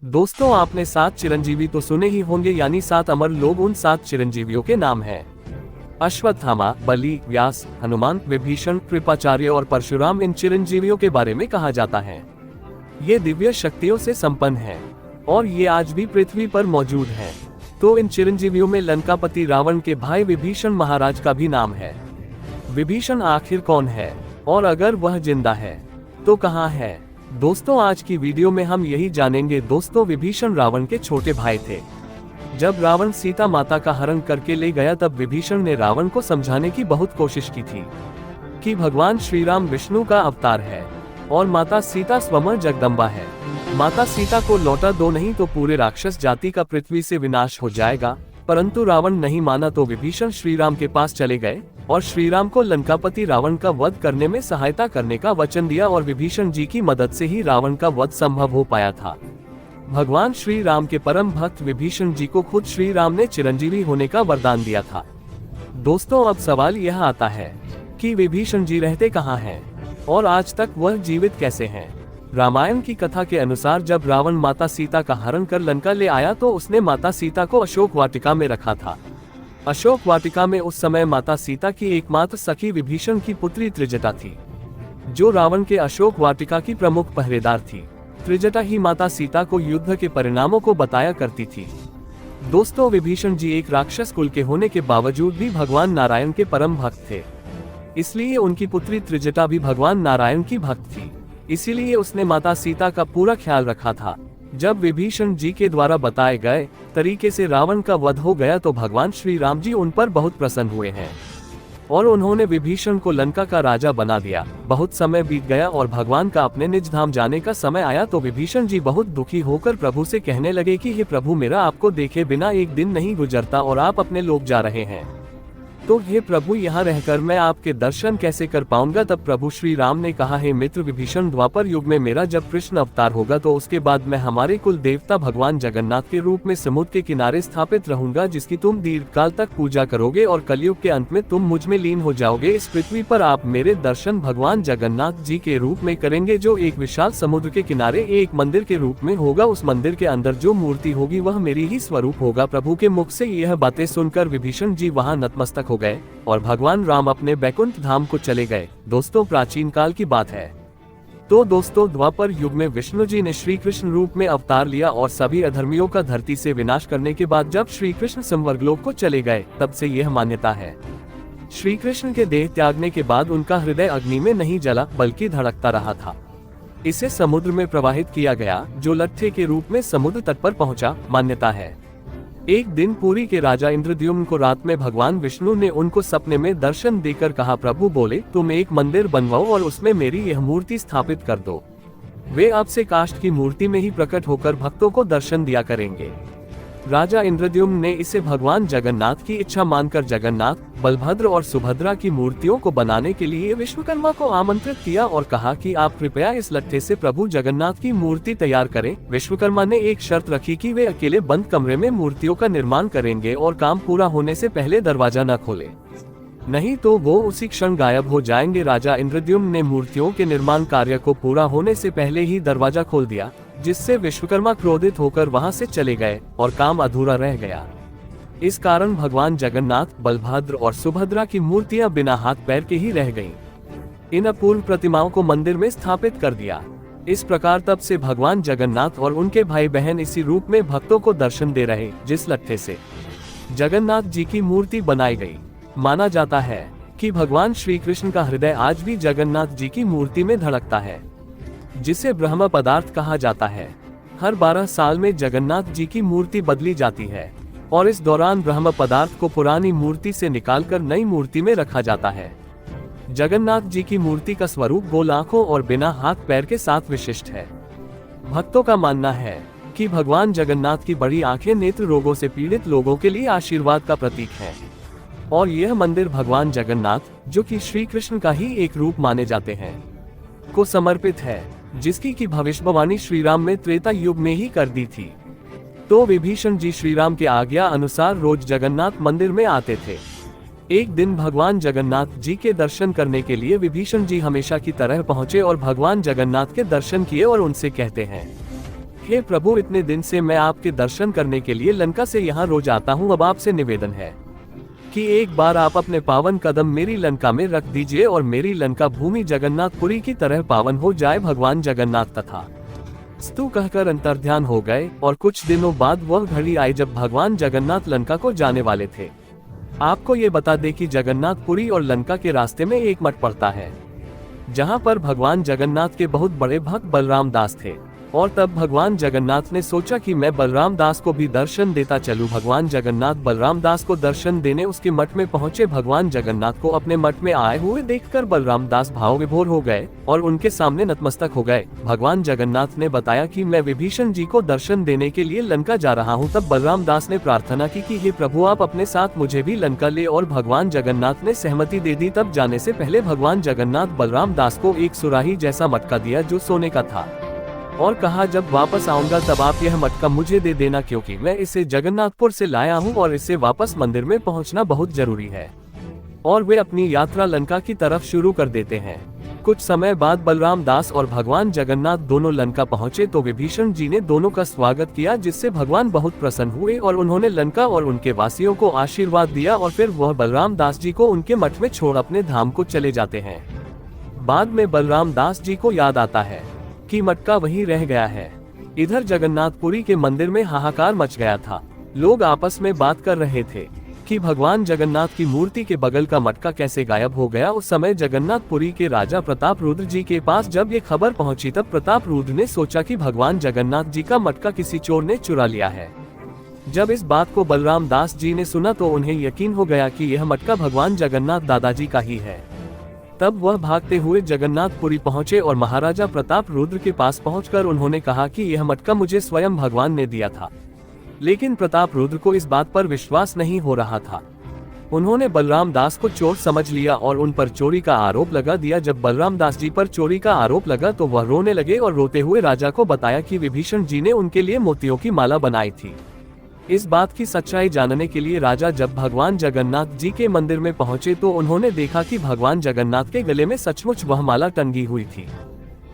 दोस्तों, आपने 7 चिरंजीवी तो सुने ही होंगे, यानी 7 अमर लोग। उन 7 चिरंजीवियों के नाम हैं अश्वत्थामा, बलि, व्यास, हनुमान, विभीषण, कृपाचार्य और परशुराम। इन चिरंजीवियों के बारे में कहा जाता है ये दिव्य शक्तियों से संपन्न हैं और ये आज भी पृथ्वी पर मौजूद हैं। तो इन चिरंजीवियों में लंकापति रावण के भाई विभीषण महाराज का भी नाम है। विभीषण आखिर कौन है और अगर वह जिंदा है तो कहाँ है? दोस्तों, आज की वीडियो में हम यही जानेंगे। दोस्तों, विभीषण रावण के छोटे भाई थे। जब रावण सीता माता का हरण करके ले गया तब विभीषण ने रावण को समझाने की बहुत कोशिश की थी कि भगवान श्री राम विष्णु का अवतार है और माता सीता स्वयं जगदम्बा है। माता सीता को लौटा दो, नहीं तो पूरे राक्षस जाति का पृथ्वी से विनाश हो जाएगा। परंतु रावण नहीं माना तो विभीषण श्री राम के पास चले गए और श्री राम को लंकापति रावण का वध करने में सहायता करने का वचन दिया और विभीषण जी की मदद से ही रावण का वध संभव हो पाया था। भगवान श्री राम के परम भक्त विभीषण जी को खुद श्री राम ने चिरंजीवी होने का वरदान दिया था। दोस्तों, अब सवाल यह आता है कि विभीषण जी रहते कहाँ हैं और आज तक वह जीवित कैसे हैं? रामायण की कथा के अनुसार जब रावण माता सीता का हरण कर लंका ले आया तो उसने माता सीता को अशोक वाटिका में रखा था। अशोक वाटिका में उस समय माता सीता की एकमात्र सखी विभीषण की पुत्री त्रिजटा थी, जो रावण के अशोक वाटिका की प्रमुख पहरेदार थी। त्रिजटा ही माता सीता को युद्ध के परिणामों को बताया करती थी। दोस्तों, विभीषण जी एक राक्षस कुल के होने के बावजूद भी भगवान नारायण के परम भक्त थे, इसलिए उनकी पुत्री त्रिजटा भी भगवान नारायण की भक्त थी। इसीलिए उसने माता सीता का पूरा ख्याल रखा था। जब विभीषण जी के द्वारा बताए गए तरीके से रावण का वध हो गया तो भगवान श्री राम जी उन पर बहुत प्रसन्न हुए हैं और उन्होंने विभीषण को लंका का राजा बना दिया। बहुत समय बीत गया और भगवान का अपने निज धाम जाने का समय आया तो विभीषण जी बहुत दुखी होकर प्रभु से कहने लगे कि हे प्रभु, मेरा आपको देखे बिना एक दिन नहीं गुजरता और आप अपने लोग जा रहे हैं, तो हे प्रभु, यहाँ रहकर मैं आपके दर्शन कैसे कर पाऊंगा? तब प्रभु श्री राम ने कहा, हे मित्र विभीषण, द्वापर युग में मेरा जब कृष्ण अवतार होगा तो उसके बाद मैं हमारे कुल देवता भगवान जगन्नाथ के रूप में समुद्र के किनारे स्थापित रहूंगा, जिसकी तुम दीर्घ काल तक पूजा करोगे और कलयुग के अंत में तुम मुझ में लीन हो जाओगे। इस पृथ्वी पर आप मेरे दर्शन भगवान जगन्नाथ जी के रूप में करेंगे, जो एक विशाल समुद्र के किनारे एक मंदिर के रूप में होगा। उस मंदिर के अंदर जो मूर्ति होगी वह मेरी ही स्वरूप होगा। प्रभु के मुख से यह बातें सुनकर विभीषण जी वहाँ नतमस्तक हो गए और भगवान राम अपने बैकुंठ धाम को चले गए। दोस्तों, प्राचीन काल की बात है। तो दोस्तों, द्वापर युग में विष्णु जी ने श्री कृष्ण रूप में अवतार लिया और सभी अधर्मियों का धरती से विनाश करने के बाद जब श्री कृष्ण स्वर्गलोक को चले गए तब से यह मान्यता है, श्री कृष्ण के देह त्यागने के बाद उनका हृदय अग्नि में नहीं जला बल्कि धड़कता रहा था। इसे समुद्र में प्रवाहित किया गया, जो लट्ठे के रूप में समुद्र तट पर पहुंचा। मान्यता है एक दिन पुरी के राजा इंद्रद्युम्न को रात में भगवान विष्णु ने उनको सपने में दर्शन देकर कहा, प्रभु बोले, तुम एक मंदिर बनवाओ और उसमें मेरी यह मूर्ति स्थापित कर दो। वे आपसे काष्ठ की मूर्ति में ही प्रकट होकर भक्तों को दर्शन दिया करेंगे। राजा इंद्रद्युम्न ने इसे भगवान जगन्नाथ की इच्छा मानकर जगन्नाथ, बलभद्र और सुभद्रा की मूर्तियों को बनाने के लिए विश्वकर्मा को आमंत्रित किया और कहा कि आप कृपया इस लट्ठे से प्रभु जगन्नाथ की मूर्ति तैयार करें। विश्वकर्मा ने एक शर्त रखी कि वे अकेले बंद कमरे में मूर्तियों का निर्माण करेंगे और काम पूरा होने से पहले दरवाजा न खोले, नहीं तो वो उसी क्षण गायब हो जाएंगे। राजा इंद्रद्युम्न ने मूर्तियों के निर्माण कार्य को पूरा होने से पहले ही दरवाजा खोल दिया, जिससे विश्वकर्मा क्रोधित होकर वहां से चले गए और काम अधूरा रह गया। इस कारण भगवान जगन्नाथ, बलभद्र और सुभद्रा की मूर्तियां बिना हाथ पैर के ही रह गईं। इन अपूर्व प्रतिमाओं को मंदिर में स्थापित कर दिया। इस प्रकार तब से भगवान जगन्नाथ और उनके भाई बहन इसी रूप में भक्तों को दर्शन दे रहे, जिस लट्ठे से जगन्नाथ जी की मूर्ति बनाई गई। माना जाता है कि भगवान श्री कृष्ण का हृदय आज भी जगन्नाथ जी की मूर्ति में धड़कता है, जिसे ब्रह्म पदार्थ कहा जाता है। हर 12 साल में जगन्नाथ जी की मूर्ति बदली जाती है और इस दौरान ब्रह्म पदार्थ को पुरानी मूर्ति से निकालकर नई मूर्ति में रखा जाता है। जगन्नाथ जी की मूर्ति का स्वरूप गोल आंखों और बिना हाथ पैर के साथ विशिष्ट है। भक्तों का मानना है कि भगवान जगन्नाथ की बड़ी आंखें नेत्र रोगों से पीड़ित लोगों के लिए आशीर्वाद का प्रतीक है और यह मंदिर भगवान जगन्नाथ, जो कि श्री कृष्ण का ही एक रूप माने जाते हैं, को समर्पित है, जिसकी की भविष्यवाणी श्री राम ने त्रेता युग में ही कर दी थी। तो विभीषण जी श्री राम के आज्ञा अनुसार रोज जगन्नाथ मंदिर में आते थे। एक दिन भगवान जगन्नाथ जी के दर्शन करने के लिए विभीषण जी हमेशा की तरह पहुंचे और भगवान जगन्नाथ के दर्शन किए और उनसे कहते हैं, हे प्रभु, इतने दिन से मैं आपके दर्शन करने के लिए लंका से यहाँ रोज आता हूँ। अब आपसे निवेदन है कि एक बार आप अपने पावन कदम मेरी लंका में रख दीजिए और मेरी लंका भूमि जगन्नाथपुरी की तरह पावन हो जाए। भगवान जगन्नाथ तथा स्तु कहकर अंतर्ध्यान हो गए और कुछ दिनों बाद वह घड़ी आई जब भगवान जगन्नाथ लंका को जाने वाले थे। आपको ये बता दें कि जगन्नाथपुरी और लंका के रास्ते में एक मठ पड़ता है, जहाँ पर भगवान जगन्नाथ के बहुत बड़े भक्त बलराम दास थे। और तब भगवान जगन्नाथ ने सोचा कि मैं बलराम दास को भी दर्शन देता चलूं। भगवान जगन्नाथ बलराम दास को दर्शन देने उसके मठ में पहुंचे। भगवान जगन्नाथ को अपने मठ में आए हुए देखकर बलराम दास भाव विभोर हो गए और उनके सामने नतमस्तक हो गए। भगवान जगन्नाथ ने बताया कि मैं विभीषण जी को दर्शन देने के लिए लंका जा रहा हूँ। तब बलराम दास ने प्रार्थना की कि हे प्रभु, आप अपने साथ मुझे भी लंका ले, और भगवान जगन्नाथ ने सहमति दे दी। तब जाने से पहले भगवान जगन्नाथ बलराम दास को एक सुराही जैसा मटका दिया जो सोने का था, और कहा जब वापस आऊंगा तब आप यह मटका मुझे दे देना, क्योंकि मैं इसे जगन्नाथपुर से लाया हूं और इससे वापस मंदिर में पहुंचना बहुत जरूरी है। और वे अपनी यात्रा लंका की तरफ शुरू कर देते हैं। कुछ समय बाद बलराम दास और भगवान जगन्नाथ दोनों लंका पहुंचे तो विभीषण जी ने दोनों का स्वागत किया, जिससे भगवान बहुत प्रसन्न हुए और उन्होंने लंका और उनके वासियों को आशीर्वाद दिया। और फिर वह बलराम दास जी को उनके मठ में छोड़ अपने धाम को चले जाते हैं। बाद में बलराम दास जी को याद आता है कि मटका वहीं रह गया है। इधर जगन्नाथपुरी के मंदिर में हाहाकार मच गया था। लोग आपस में बात कर रहे थे कि भगवान जगन्नाथ की मूर्ति के बगल का मटका कैसे गायब हो गया। उस समय जगन्नाथपुरी के राजा प्रताप रुद्र जी के पास जब ये खबर पहुंची तब प्रताप रुद्र ने सोचा कि भगवान जगन्नाथ जी का मटका किसी चोर ने चुरा लिया है। जब इस बात को बलराम दास जी ने सुना तो उन्हें यकीन हो गया कि यह मटका भगवान जगन्नाथ दादाजी का ही है। तब वह भागते हुए जगन्नाथपुरी पहुंचे और महाराजा प्रताप रुद्र के पास पहुंचकर उन्होंने कहा कि यह मटका मुझे स्वयं भगवान ने दिया था। लेकिन प्रताप रुद्र को इस बात पर विश्वास नहीं हो रहा था। उन्होंने बलराम दास को चोर समझ लिया और उन पर चोरी का आरोप लगा दिया। जब बलराम दास जी पर चोरी का आरोप लगा तो वह रोने लगे और रोते हुए राजा को बताया कि विभीषण जी ने उनके लिए मोतियों की माला बनाई थी। इस बात की सच्चाई जानने के लिए राजा जब भगवान जगन्नाथ जी के मंदिर में पहुंचे तो उन्होंने देखा कि भगवान जगन्नाथ के गले में सचमुच वह माला टंगी हुई थी।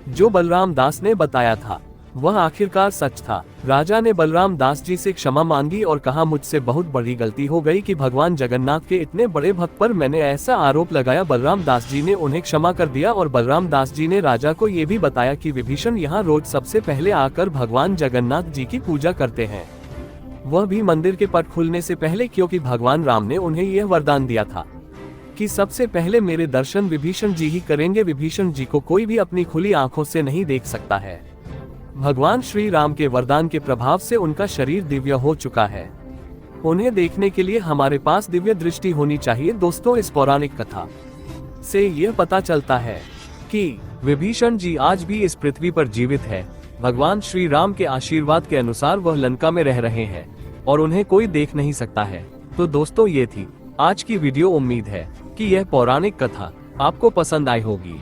जो बलराम दास ने बताया था वह आखिरकार सच था। राजा ने बलराम दास जी से क्षमा मांगी और कहा, मुझसे बहुत बड़ी गलती हो गई कि भगवान जगन्नाथ के इतने बड़े भक्त पर मैंने ऐसा आरोप लगाया। बलराम दास जी ने उन्हें क्षमा कर दिया और बलराम दास जी ने राजा को ये भी बताया कि विभीषण यहाँ रोज सबसे पहले आकर भगवान जगन्नाथ जी की पूजा करते हैं, वह भी मंदिर के पट खुलने से पहले, क्योंकि भगवान राम ने उन्हें यह वरदान दिया था कि सबसे पहले मेरे दर्शन विभीषण जी ही करेंगे। विभीषण जी को कोई भी अपनी खुली आंखों से नहीं देख सकता है। भगवान श्री राम के वरदान के प्रभाव से उनका शरीर दिव्य हो चुका है। उन्हें देखने के लिए हमारे पास दिव्य दृष्टि होनी चाहिए। दोस्तों, इस पौराणिक कथा से यह पता चलता है कि विभीषण जी आज भी इस पृथ्वी पर जीवित है। भगवान श्री राम के आशीर्वाद के अनुसार वह लंका में रह रहे हैं और उन्हें कोई देख नहीं सकता है। तो दोस्तों, ये थी आज की वीडियो। उम्मीद है कि यह पौराणिक कथा आपको पसंद आई होगी।